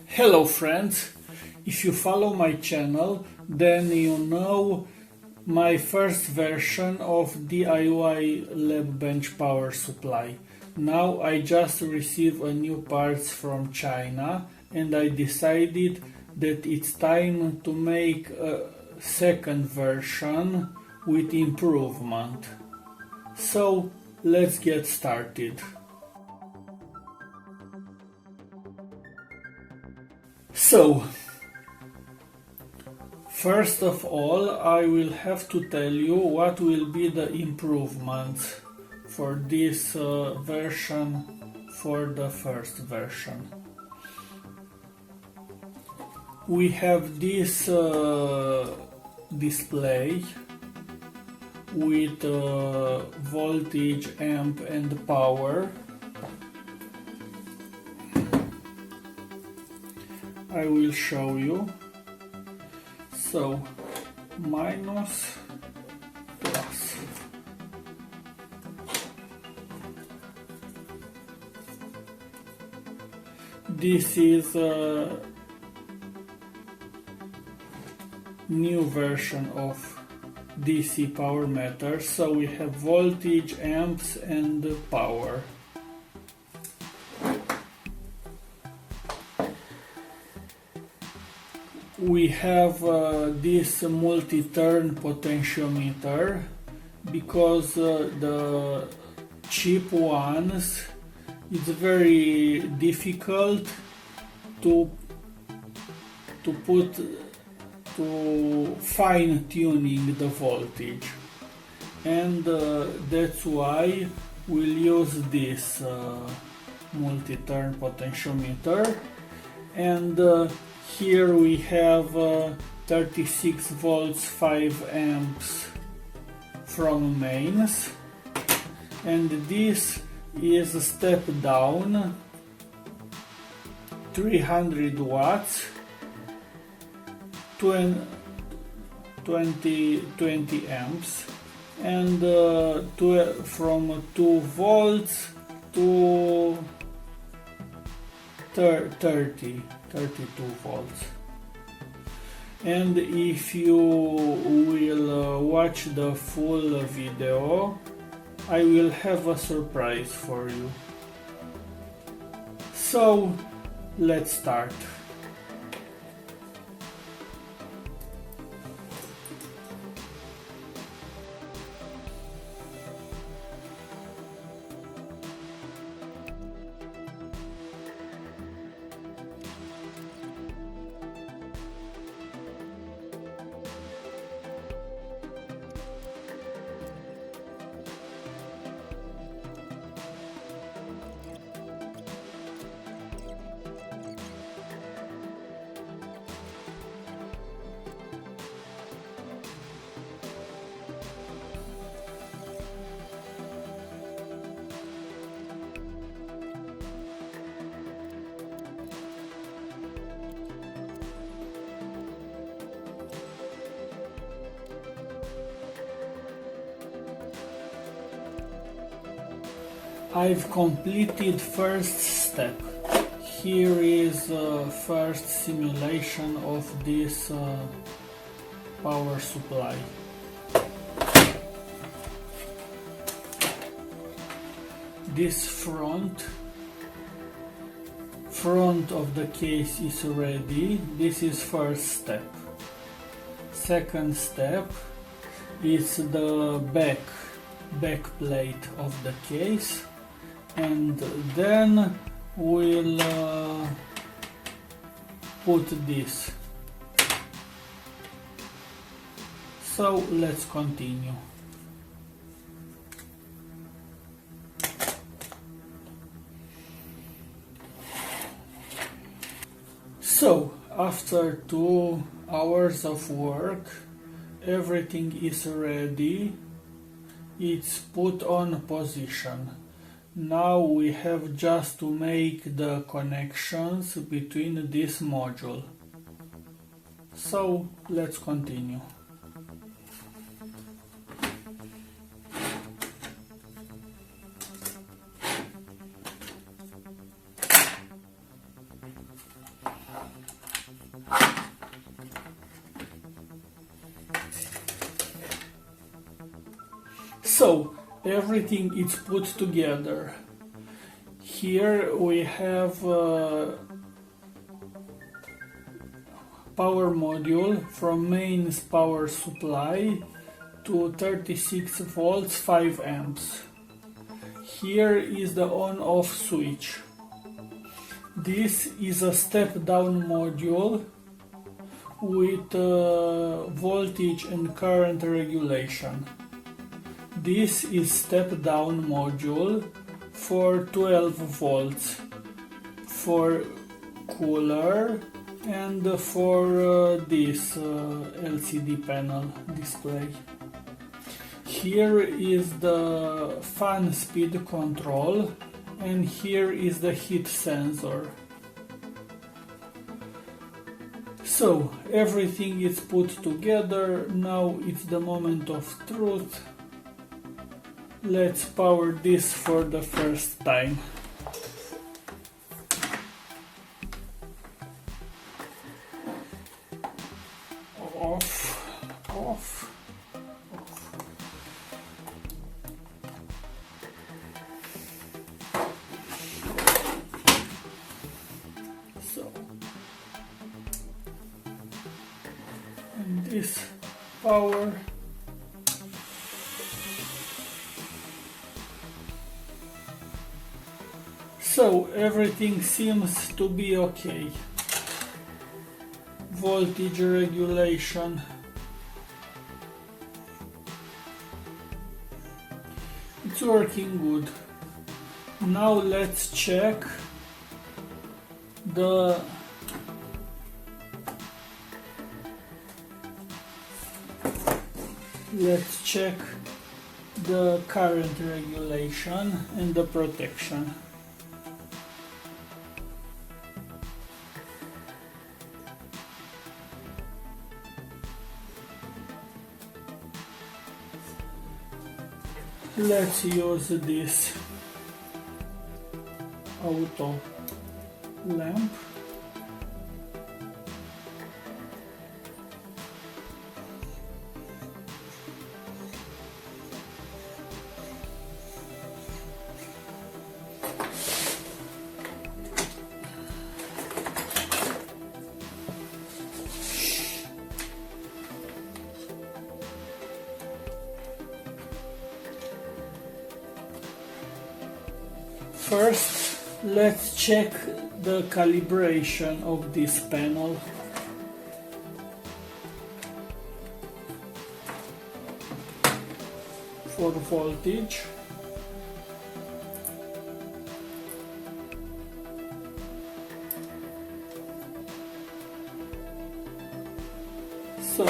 Hello friends, if you follow my channel, then you know my first version of DIY lab bench power supply. Now I just received a new parts from China and I decided that it's time to make a second version with improvement. So let's get started. So, first of all, I will have to tell you what will be the improvements for this version, for the first version. We have this display with voltage, amp and power. I will show you. So, minus, plus. This is a new version of DC power meter. So we have voltage, amps and power. We have this multiturn potentiometer because the cheap ones, it's very difficult to fine tuning the voltage, and that's why we'll use this multiturn potentiometer. And here we have 36 volts 5 amps from mains, and this is a step down 300 watts 20 amps, and from 2 volts to 32 volts. And if you will watch the full video, I will have a surprise for you. So let's start. I've completed first step. Here is first simulation of this power supply. This front of the case is ready. This is first step. Second step is the back plate of the case, and then we'll put this. So let's continue. So after 2 hours of work, everything is ready. It's put on position. Now we have just to make the connections between this module. So let's continue. So everything is put together. Here we have power module from mains power supply to 36 volts 5 amps. Here is the on-off switch. This is a step-down module with voltage and current regulation. This is step-down module for 12 volts for cooler and for this LCD panel display. Here is the fan speed control and here is the heat sensor. So everything is put together. Now it's the moment of truth. Let's power this for the first time. Off. So, and this power. So everything seems to be okay. Voltage regulation. It's working good. Now let's check the current regulation and the protection. Let's use this auto lamp. First, let's check the calibration of this panel. For voltage. So,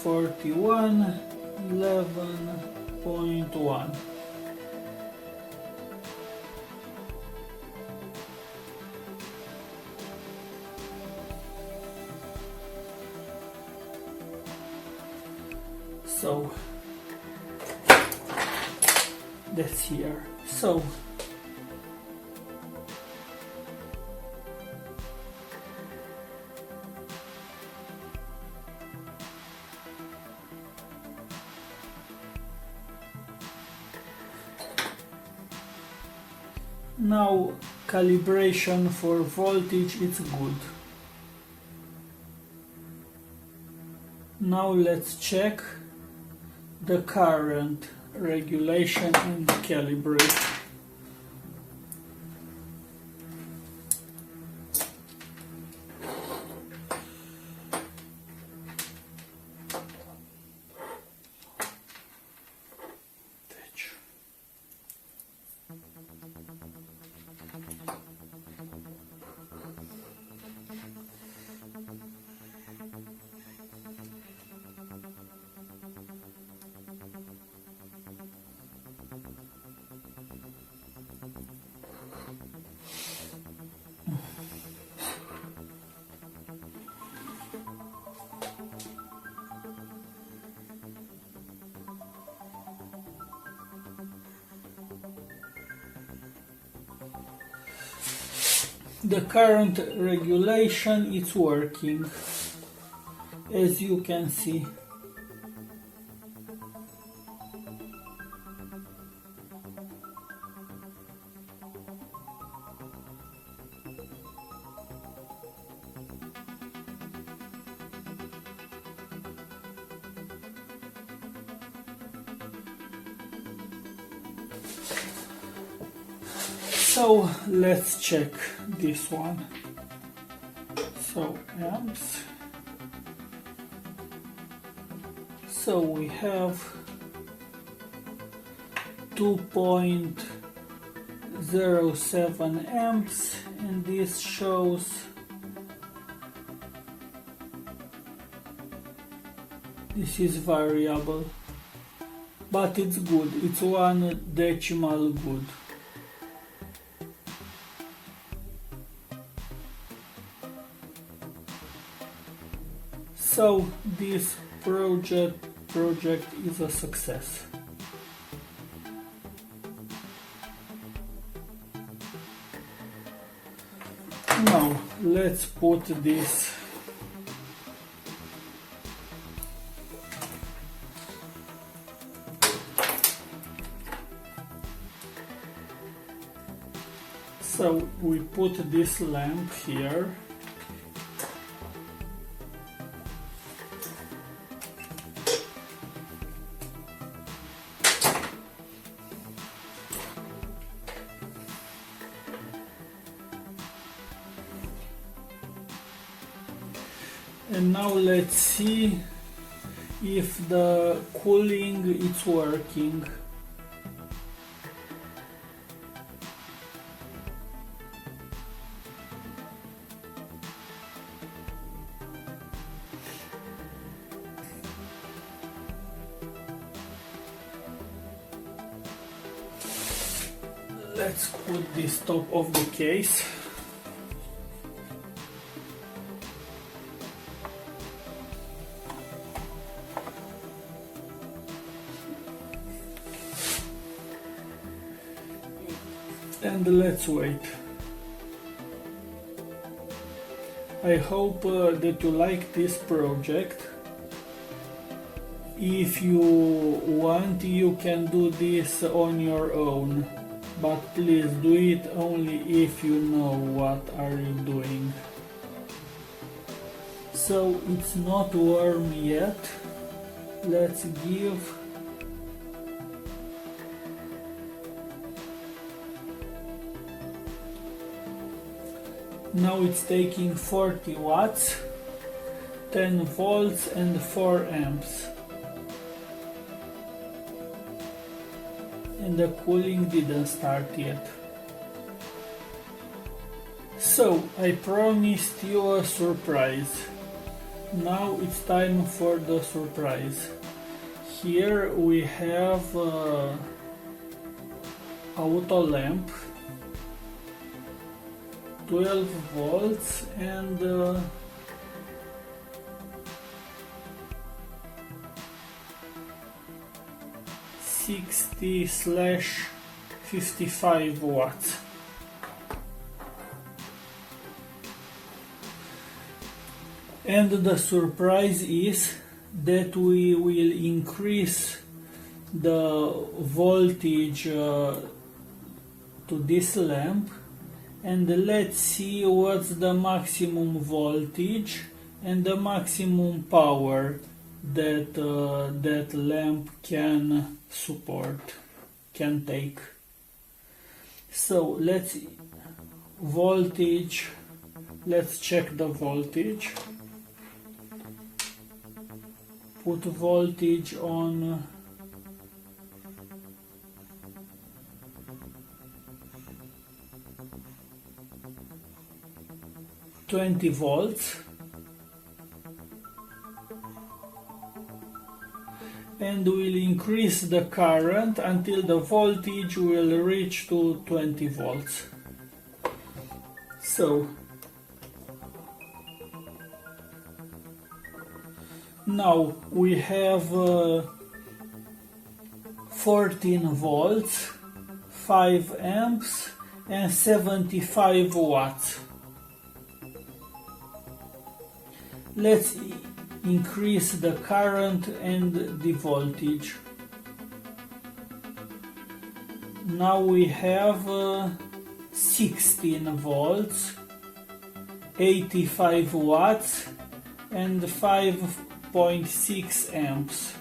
.41, 11.1. So that's here. So now calibration for voltage is good. Now let's check the current regulation and calibrate. The current regulation is working, as you can see. So let's check this one. So amps. So we have 2.07 amps, and this shows this is variable, but it's good. It's 1 decimal good. So this project is a success. Now let's put this so we put this lamp here. And now let's see if the cooling is working. Let's put this top of the case. And let's wait. I hope that you like this project. If you want, you can do this on your own, but please do it only if you know what are you doing. So it's not warm yet. Let's give now it's taking 40 watts, 10 volts and 4 amps. And the cooling didn't start yet. So I promised you a surprise. Now it's time for the surprise. Here we have auto lamp, 12 volts and 60/55 watts. And the surprise is that we will increase the voltage to this lamp, and let's see what's the maximum voltage and the maximum power that that lamp can support, can take. So let's check the voltage. Put voltage on 20 volts, and we'll increase the current until the voltage will reach to 20 volts. So now we have 14 volts, 5 amps and 75 watts. Let's increase the current and the voltage. Now we have 16 volts, 85 watts and 5.6 amps.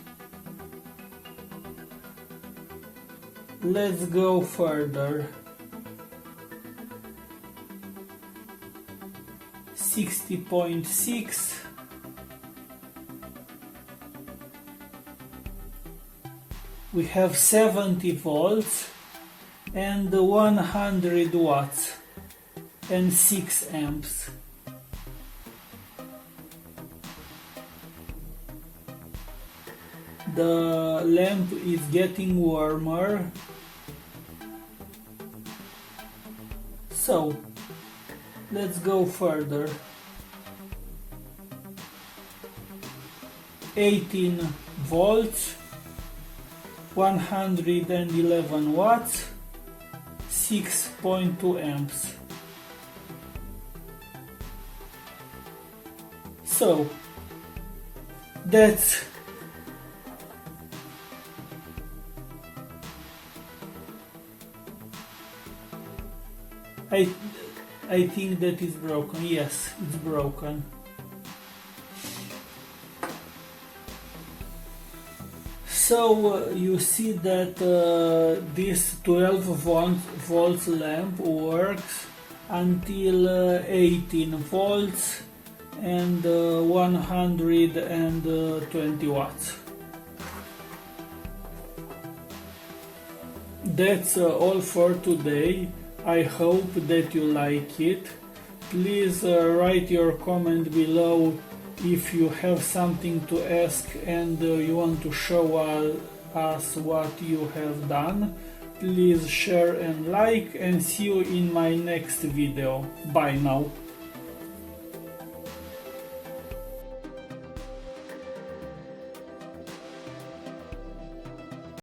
Let's go further. 60.6, we have 70 volts and 100 watts and 6 amps. The lamp is getting warmer, so let's go further. 18 volts, 111 watts, 6.2 amps. So that's I think that is broken. Yes, it's broken. So you see that this 12 volts lamp works until 18 volts and 120 watts. That's all for today. I hope that you like it. Please write your comment below if you have something to ask and you want to show us what you have done. Please share and like, and see you in my next video. Bye now.